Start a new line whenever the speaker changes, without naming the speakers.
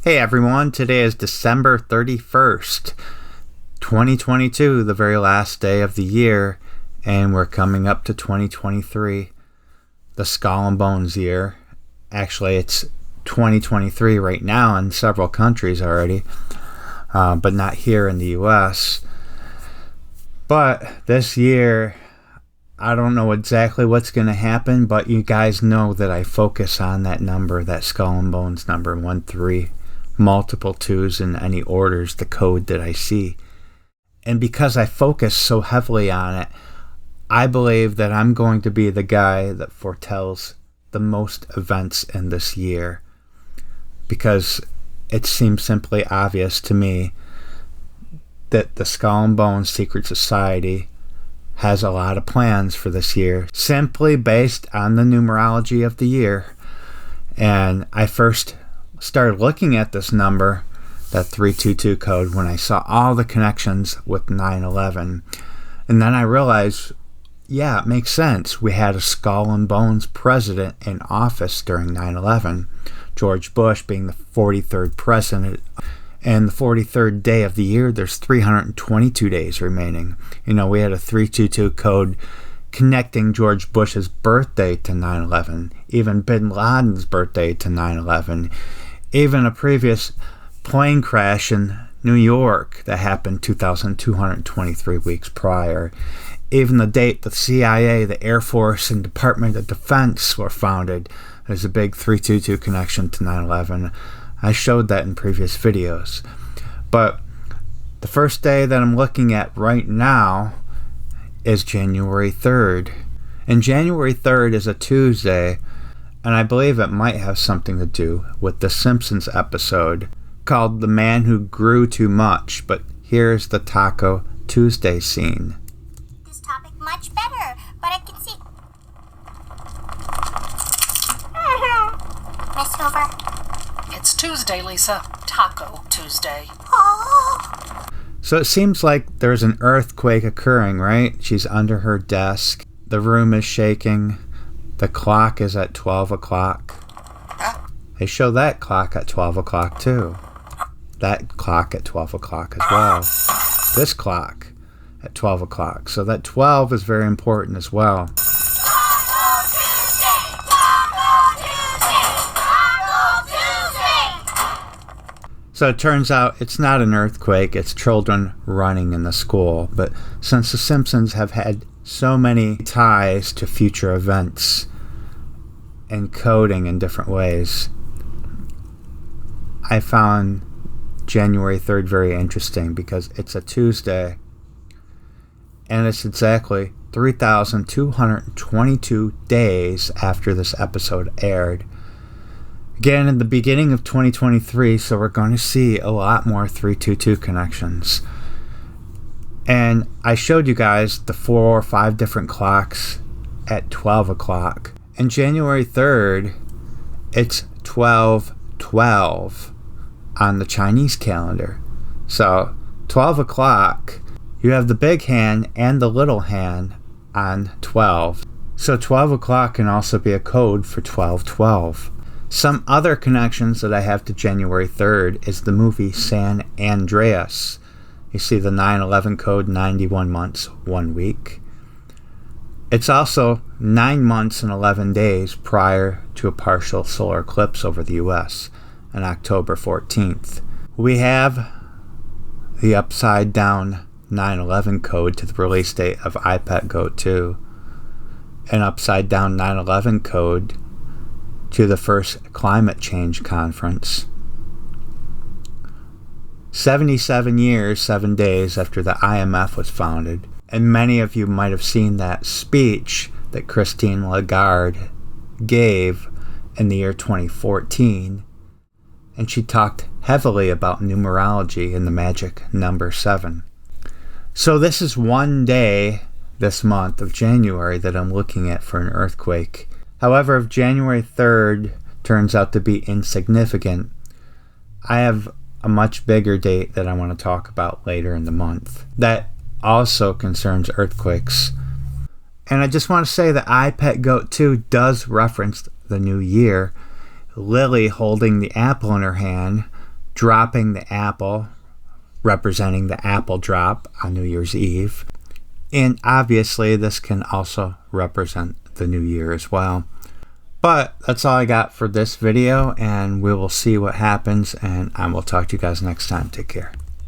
Hey everyone, today is December 31st, 2022, the very last day of the year, and we're coming up to 2023, the Skull and Bones year. Actually, it's 2023 right now in several countries already, but not here in the US. But this year, I don't know exactly what's going to happen, but you guys know that I focus on that number, that Skull and Bones number, 1-3. Multiple twos in any orders, the code that I see. And because I focus so heavily on it, I believe that I'm going to be the guy that foretells the most events in this year, because it seems simply obvious to me that the Skull and Bones Secret Society has a lot of plans for this year, simply based on the numerology of the year. And I first started looking at this number, that 322 code, when I saw all the connections with 9/11. And then I realized, yeah, it makes sense. We had a Skull and Bones president in office during 9/11, George Bush being the 43rd president. And the 43rd day of the year, there's 322 days remaining. You know, we had a 322 code connecting George Bush's birthday to 9/11, even bin Laden's birthday to 9/11, even a previous plane crash in New York that happened 2,223 weeks prior, even the date the CIA, the Air Force, and Department of Defense were founded. There's a big 322 connection to 9/11. I showed that in previous videos. But the first day that I'm looking at right now is January 3rd. And January 3rd is a Tuesday, and I believe it might have something to do with the Simpsons episode called The Man Who Grew Too Much. But here's the Taco Tuesday scene.
This topic much better, but I can see... Miss Hoover?
It's Tuesday, Lisa. Taco Tuesday.
Oh!
So it seems like there's an earthquake occurring, right? She's under her desk. The room is shaking. The clock is at 12 o'clock. They show that clock at 12 o'clock too. That clock at 12 o'clock as well. This clock at 12 o'clock. So that 12 is very important as well.
Taco Tuesday! Taco Tuesday! Taco Tuesday!
So it turns out it's not an earthquake, it's children running in the school. But since the Simpsons have had so many ties to future events and coding in different ways, I found January 3rd very interesting because it's a Tuesday and it's exactly 3,222 days after this episode aired. Again, in the beginning of 2023, so we're going to see a lot more 322 connections. And I showed you guys the 4 or 5 different clocks at 12 o'clock. And January 3rd, it's 12/12 on the Chinese calendar. So 12 o'clock, you have the big hand and the little hand on 12. So 12 o'clock can also be a code for 12/12. Some other connections that I have to January 3rd is the movie San Andreas. You see the 9/11 code, 91 months, 1 week. It's also 9 months and 11 days prior to a partial solar eclipse over the US on October 14th. We have the upside down 9/11 code to the release date of iPet Goat 2, an upside down 9/11 code to the first climate change conference. 77 years, 7 days after the IMF was founded. And many of you might have seen that speech that Christine Lagarde gave in the year 2014. And she talked heavily about numerology and the magic number 7. So this is one day this month of January that I'm looking at for an earthquake. However, if January 3rd turns out to be insignificant, I have a much bigger date that I want to talk about later in the month that also concerns earthquakes. And I just want to say that iPet Goat 2 does reference the new year. Lily holding the apple in her hand dropping the apple, representing the apple drop on New Year's Eve. And obviously this can also represent the new year as well. But that's all I got for this video, and we will see what happens, and I will talk to you guys next time. Take care.